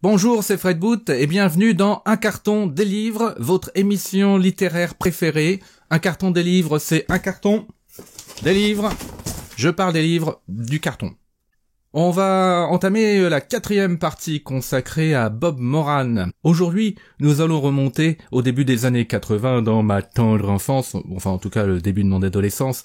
Bonjour, c'est Fred Boot et bienvenue dans Un carton des livres, votre émission littéraire préférée. Un carton des livres, c'est un carton des livres. Je parle des livres du carton. On va entamer la 4e partie consacrée à Bob Moran. Aujourd'hui, nous allons remonter au début des années 80 dans ma tendre enfance, enfin en tout cas le début de mon adolescence.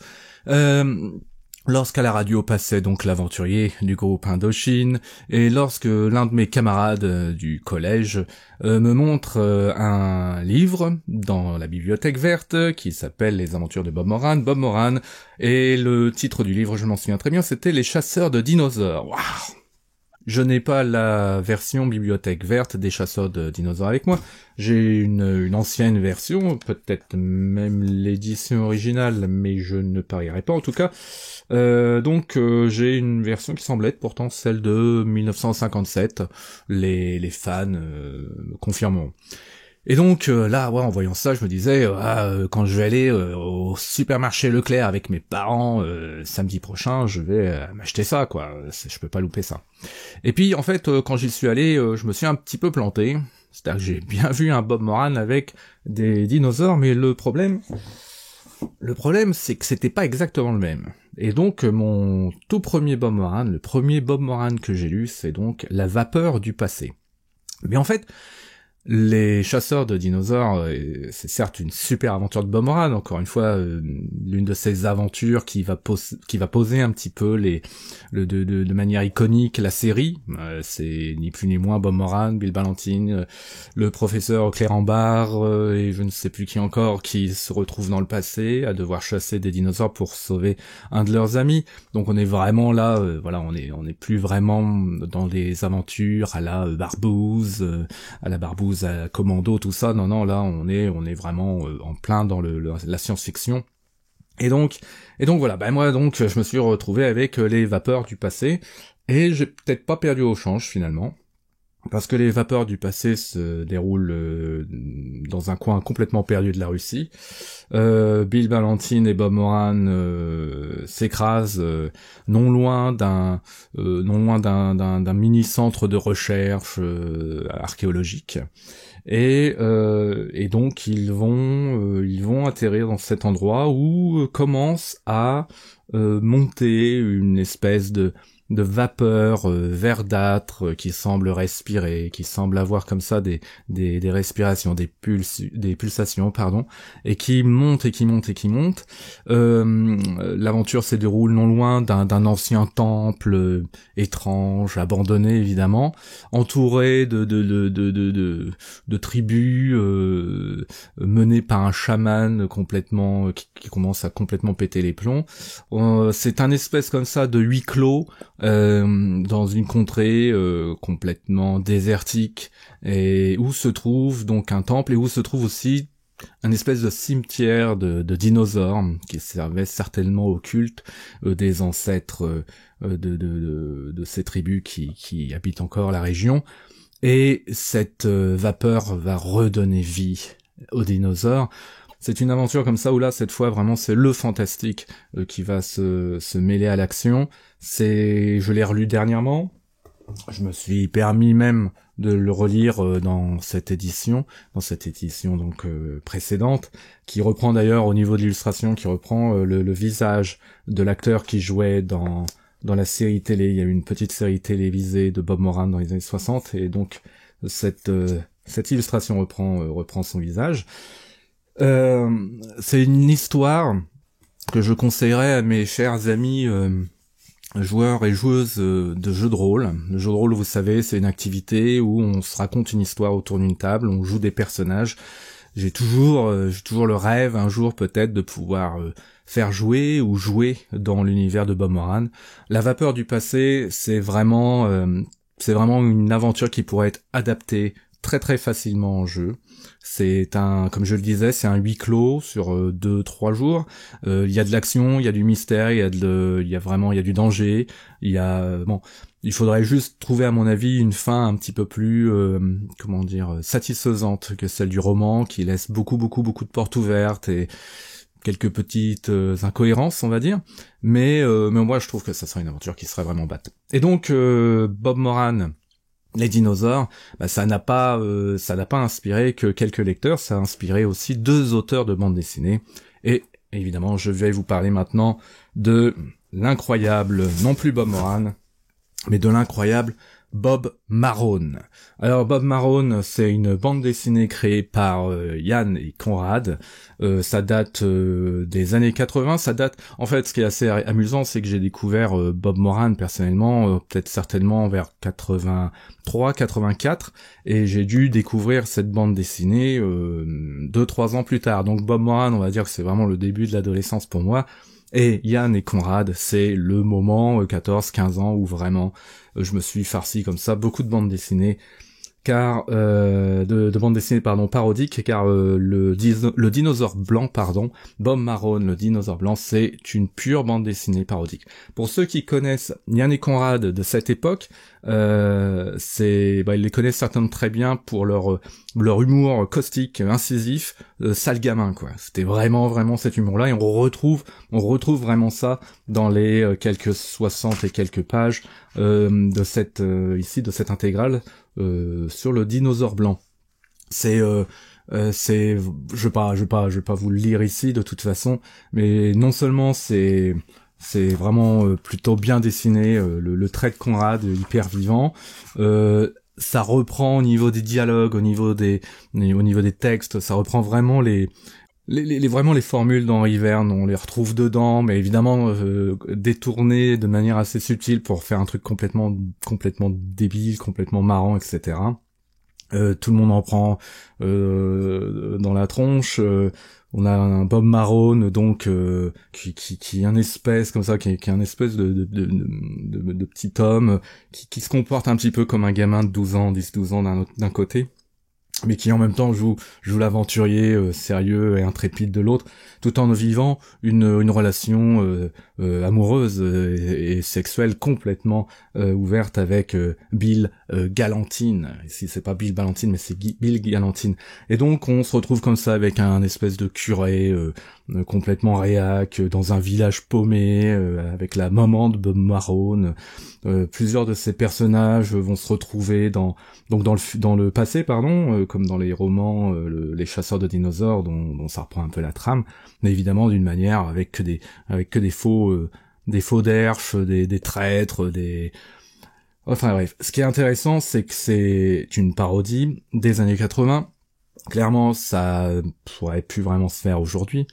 Lorsqu'à la radio passait donc l'aventurier du groupe Indochine, et lorsque l'un de mes camarades du collège me montre un livre dans la bibliothèque verte qui s'appelle Les aventures de Bob Moran, et le titre du livre, je m'en souviens très bien, c'était Les chasseurs de dinosaures. Waouh! Je n'ai pas la version bibliothèque verte des chasseurs de dinosaures avec moi. J'ai une ancienne version, peut-être même l'édition originale, mais je ne parierai pas en tout cas. Donc j'ai une version qui semble être pourtant celle de 1957. Les fans me confirmeront. Et donc là, en voyant ça, je me disais, quand je vais aller au supermarché Leclerc avec mes parents samedi prochain, je vais m'acheter ça, quoi. Je peux pas louper ça. Et puis en fait, quand j'y suis allé, je me suis un petit peu planté. C'est-à-dire que j'ai bien vu un Bob Moran avec des dinosaures, mais le problème, c'est que c'était pas exactement le même. Et donc mon tout premier Bob Moran, le premier Bob Moran que j'ai lu, c'est donc La vapeur du passé. Mais en fait, Les chasseurs de dinosaures, c'est certes une super aventure de Bob Moran, encore une fois, l'une de ces aventures qui va poser un petit peu de manière iconique la série. C'est ni plus ni moins Bob Moran, Bill Ballantine, le professeur Clérambar, et je ne sais plus qui encore, qui se retrouve dans le passé à devoir chasser des dinosaures pour sauver un de leurs amis. Donc on est vraiment là, on est plus vraiment dans des aventures à la Barbouze, à Commando, tout ça. Non, là on est vraiment en plein dans la science-fiction. Et donc voilà, moi donc je me suis retrouvé avec les vapeurs du passé, et j'ai peut-être pas perdu au change finalement. Parce que les vapeurs du passé se déroulent dans un coin complètement perdu de la Russie. Bill Ballantine et Bob Moran s'écrasent non loin d'un mini centre de recherche archéologique. Et donc ils vont atterrir dans cet endroit où commence à monter une espèce de vapeur verdâtre qui semble respirer, qui semble avoir comme ça des respirations, des pulsations, et qui monte. L'aventure se déroule non loin d'un ancien temple étrange, abandonné évidemment, entouré de tribus menées par un chaman complètement qui commence à complètement péter les plombs. C'est un espèce comme ça de huis clos dans une contrée complètement désertique, et où se trouve donc un temple, et où se trouve aussi un espèce de cimetière de dinosaures qui servait certainement au culte des ancêtres de ces tribus qui habitent encore la région. Et cette vapeur va redonner vie aux dinosaures. C'est une aventure comme ça où là, cette fois, vraiment, c'est le fantastique qui va se mêler à l'action. Je l'ai relu dernièrement. Je me suis permis même de le relire dans cette édition donc précédente, qui reprend d'ailleurs au niveau de l'illustration, qui reprend le visage de l'acteur qui jouait dans la série télé. Il y a eu une petite série télévisée de Bob Moran dans les années 60, et donc cette illustration reprend son visage. C'est une histoire que je conseillerais à mes chers amis joueurs et joueuses de jeux de rôle. Le jeu de rôle, vous savez, c'est une activité où on se raconte une histoire autour d'une table, on joue des personnages. J'ai toujours le rêve un jour peut-être de pouvoir faire jouer dans l'univers de Bob Moran. La vapeur du passé, c'est vraiment une aventure qui pourrait être adaptée très très facilement en jeu. Comme je le disais, c'est un huis clos sur 2-3 jours. Il y a de l'action, il y a du mystère, il y a du danger. Il faudrait juste trouver, à mon avis, une fin un petit peu plus, satisfaisante que celle du roman, qui laisse beaucoup de portes ouvertes et quelques petites incohérences, on va dire. Mais moi, je trouve que ça serait une aventure qui serait vraiment batte. Et donc, Bob Moran, les dinosaures, ça n'a pas inspiré que quelques lecteurs, ça a inspiré aussi 2 auteurs de bande dessinée. Et évidemment, je vais vous parler maintenant de l'incroyable, non plus Bob Moran, mais de l'incroyable Bob Marone. Alors Bob Marone, c'est une bande dessinée créée par Yann et Conrad. Ça date des années 80. Ça date. En fait, ce qui est assez amusant, c'est que j'ai découvert Bob Moran personnellement, peut-être certainement vers 83, 84, et j'ai dû découvrir cette bande dessinée 2-3 ans plus tard. Donc Bob Moran, on va dire que c'est vraiment le début de l'adolescence pour moi. Et Yann et Conrad, c'est le moment 14-15 ans où vraiment je me suis farci comme ça beaucoup de bandes dessinées, car de bandes dessinées parodiques, car le dinosaure blanc, Bob Marone, le dinosaure blanc, c'est une pure bande dessinée parodique. Pour ceux qui connaissent Yann et Conrad de cette époque, ils les connaissent certainement très bien pour leur humour caustique, incisif, sale gamin quoi. C'était vraiment cet humour-là, et on retrouve vraiment ça dans les quelques 60 et quelques pages de cette intégrale sur le dinosaure blanc. Je vais pas vous le lire ici de toute façon, mais non seulement c'est vraiment plutôt bien dessiné, le trait de Conrad hyper vivant, ça reprend au niveau des dialogues, au niveau des textes, ça reprend vraiment vraiment les formules d'Henri Verne, on les retrouve dedans, mais évidemment détournées de manière assez subtile pour faire un truc complètement débile, complètement marrant, etc. Tout le monde en prend dans la tronche. On a un Bob Marone donc qui est un espèce comme ça, qui est un espèce de petit homme qui se comporte un petit peu comme un gamin de 12 ans, 10-12 ans d'un côté, mais qui en même temps joue l'aventurier sérieux et intrépide de l'autre, tout en vivant une relation amoureuse et sexuelle complètement ouverte avec Bill Galantine. Ici c'est pas Bill Ballantine, mais c'est Bill Galantine. Et donc on se retrouve comme ça avec un espèce de curé complètement réac dans un village paumé avec la maman de Bob Marone. Plusieurs de ces personnages vont se retrouver dans le passé, comme dans les romans les chasseurs de dinosaures dont ça reprend un peu la trame, mais évidemment d'une manière avec que des faux derches, des traîtres, enfin bref. Ce qui est intéressant, c'est que c'est une parodie des années 80. Clairement, ça pourrait plus vraiment se faire aujourd'hui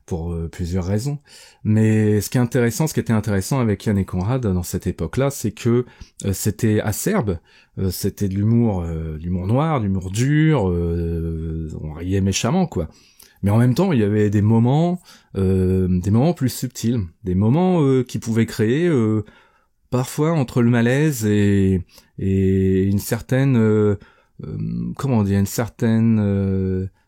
pour plusieurs raisons. Mais ce qui était intéressant avec Yann et Conrad dans cette époque-là, c'est que c'était acerbe, c'était de l'humour noir, de l'humour dur, on riait méchamment quoi. Mais en même temps, il y avait des moments plus subtils, des moments qui pouvaient créer parfois entre le malaise et une certaine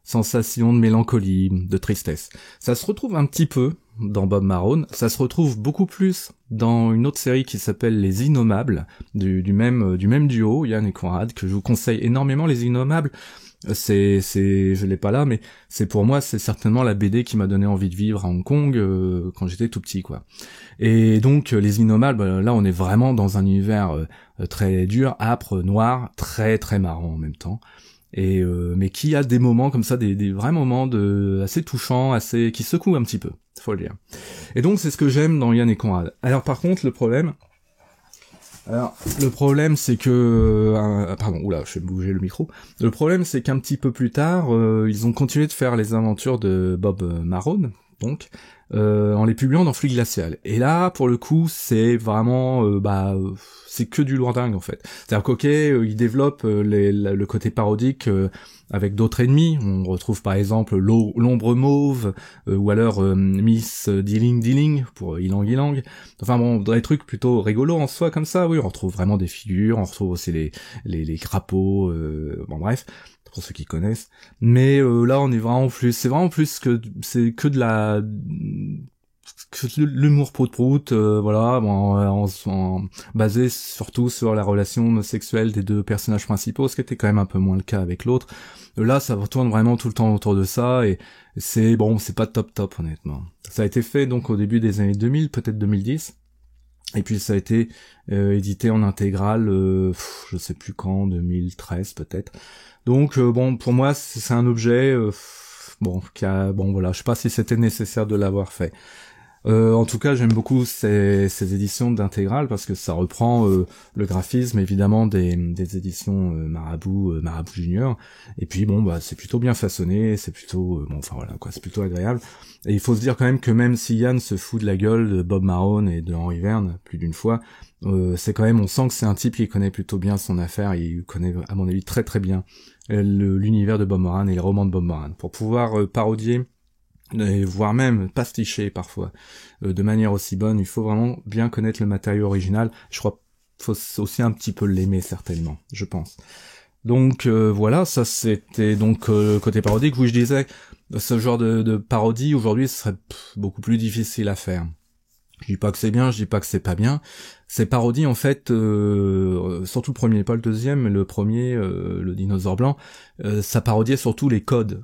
sensation de mélancolie, de tristesse. Ça se retrouve un petit peu dans Bob Marone, ça se retrouve beaucoup plus dans une autre série qui s'appelle Les Innommables, du même duo, Yann et Conrad, que je vous conseille énormément. Les Innommables, je l'ai pas là, mais pour moi, c'est certainement la BD qui m'a donné envie de vivre à Hong Kong quand j'étais tout petit, quoi. Et donc, Les Innommables, là, on est vraiment dans un univers très dur, âpre, noir, très très marrant en même temps. Et mais qui a des moments comme ça, des vrais moments assez touchants, qui secouent un petit peu, faut le dire. Et donc c'est ce que j'aime dans Yann et Conrad. Alors par contre le problème c'est que je vais bouger le micro. Le problème c'est qu'un petit peu plus tard, ils ont continué de faire les aventures de Bob Marone, donc en les publiant dans Flux Glacial. Et là, pour le coup, c'est vraiment, c'est que du lourdingue en fait. C'est-à-dire qu'ok, ils développent le côté parodique avec d'autres ennemis. On retrouve par exemple l'ombre mauve, ou alors Miss Dealing pour Ilang Ilang. Enfin bon, des trucs plutôt rigolos en soi comme ça. Oui, on retrouve vraiment des figures, on retrouve aussi les crapauds. Bon bref. Pour ceux qui connaissent, mais là on est vraiment plus, c'est vraiment plus que c'est que de l'humour prout-prout, voilà, basé surtout sur la relation sexuelle des deux personnages principaux, ce qui était quand même un peu moins le cas avec l'autre. Là ça retourne vraiment tout le temps autour de ça, et c'est pas top honnêtement. Ça a été fait donc au début des années 2000, peut-être 2010. Et puis ça a été édité en intégrale, je sais plus quand, 2013 peut-être. Donc bon, pour moi c'est un objet voilà, je sais pas si c'était nécessaire de l'avoir fait. En tout cas, j'aime beaucoup ces éditions d'intégrale parce que ça reprend le graphisme évidemment des éditions Marabout Junior. Et puis bon, bah c'est plutôt bien façonné, c'est plutôt c'est plutôt agréable. Et il faut se dire quand même que même si Yann se fout de la gueule de Bob Marone et de Henry Verne plus d'une fois, c'est quand même, on sent que c'est un type qui connaît plutôt bien son affaire. Il connaît à mon avis très très bien l'univers de Bob Moran et les romans de Bob Moran pour pouvoir parodier et voire même pasticher parfois de manière aussi bonne. Il faut vraiment bien connaître le matériau original. Je crois qu'il faut aussi un petit peu l'aimer certainement, je pense. Donc voilà, ça c'était donc côté parodique. Oui, je disais, ce genre de parodie aujourd'hui ce serait beaucoup plus difficile à faire. Je dis pas que c'est bien, je dis pas que c'est pas bien. Ces parodies, en fait, surtout le premier, pas le deuxième, mais le premier, le dinosaure blanc, ça parodiait surtout les codes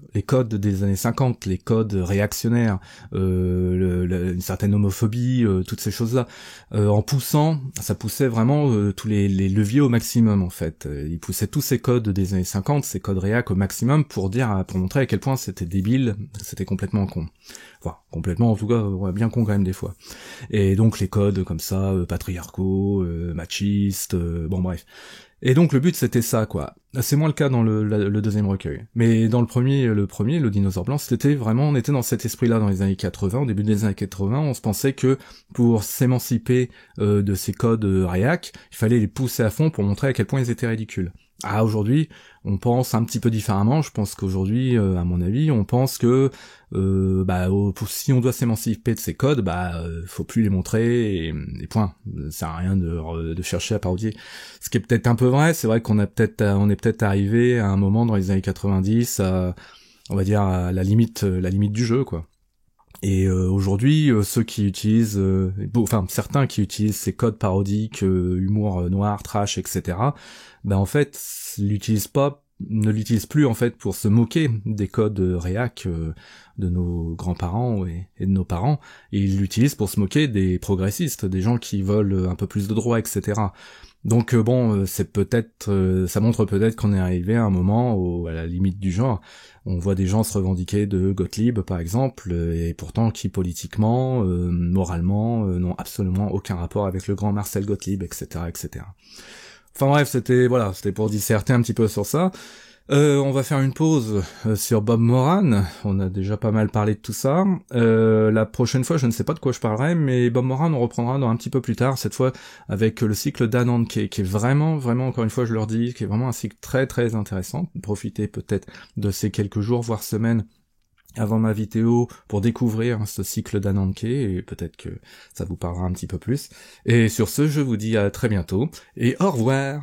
des années 50, les codes réactionnaires, une certaine homophobie, toutes ces choses-là. Ça poussait vraiment tous les leviers au maximum, en fait. Il poussait tous ces codes des années 50, ces codes réac au maximum pour montrer à quel point c'était débile, c'était complètement con. Enfin, complètement, en tout cas, bien con quand même des fois. Et donc les codes comme ça, patriarcaux, machistes, bon bref. Et donc le but c'était ça, quoi. C'est moins le cas dans le deuxième recueil. Mais dans le premier, le dinosaure blanc, on était dans cet esprit-là dans les années 80, au début des années 80, on se pensait que pour s'émanciper de ces codes réac, il fallait les pousser à fond pour montrer à quel point ils étaient ridicules. Ah, aujourd'hui, on pense un petit peu différemment. Je pense qu'aujourd'hui, à mon avis, on pense que si on doit s'émanciper de ces codes, faut plus les montrer et point. Ça sert à rien de chercher à parodier. Ce qui est peut-être un peu vrai, c'est vrai qu'on est peut-être arrivé à un moment dans les années 90 on va dire à la limite du jeu, quoi. Et aujourd'hui, ceux qui utilisent, certains qui utilisent ces codes parodiques, humour noir, trash, etc., en fait, ne l'utilisent plus en fait pour se moquer des codes réac de nos grands-parents et de nos parents. Et ils l'utilisent pour se moquer des progressistes, des gens qui veulent un peu plus de droits, etc. Donc c'est peut-être, ça montre peut-être qu'on est arrivé à un moment à la limite du genre. On voit des gens se revendiquer de Gottlieb par exemple, et pourtant qui politiquement, moralement, n'ont absolument aucun rapport avec le grand Marcel Gottlieb, etc., etc. Enfin bref, c'était pour disserter un petit peu sur ça. On va faire une pause sur Bob Moran. On a déjà pas mal parlé de tout ça. La prochaine fois, je ne sais pas de quoi je parlerai, mais Bob Moran, on reprendra dans un petit peu plus tard, cette fois avec le cycle d'Anne Hanke, qui est vraiment, vraiment, encore une fois, je leur dis, qui est vraiment un cycle très, très intéressant. Profitez peut-être de ces quelques jours, voire semaines, avant ma vidéo pour découvrir ce cycle d'Anne Hanke, et peut-être que ça vous parlera un petit peu plus. Et sur ce, je vous dis à très bientôt, et au revoir!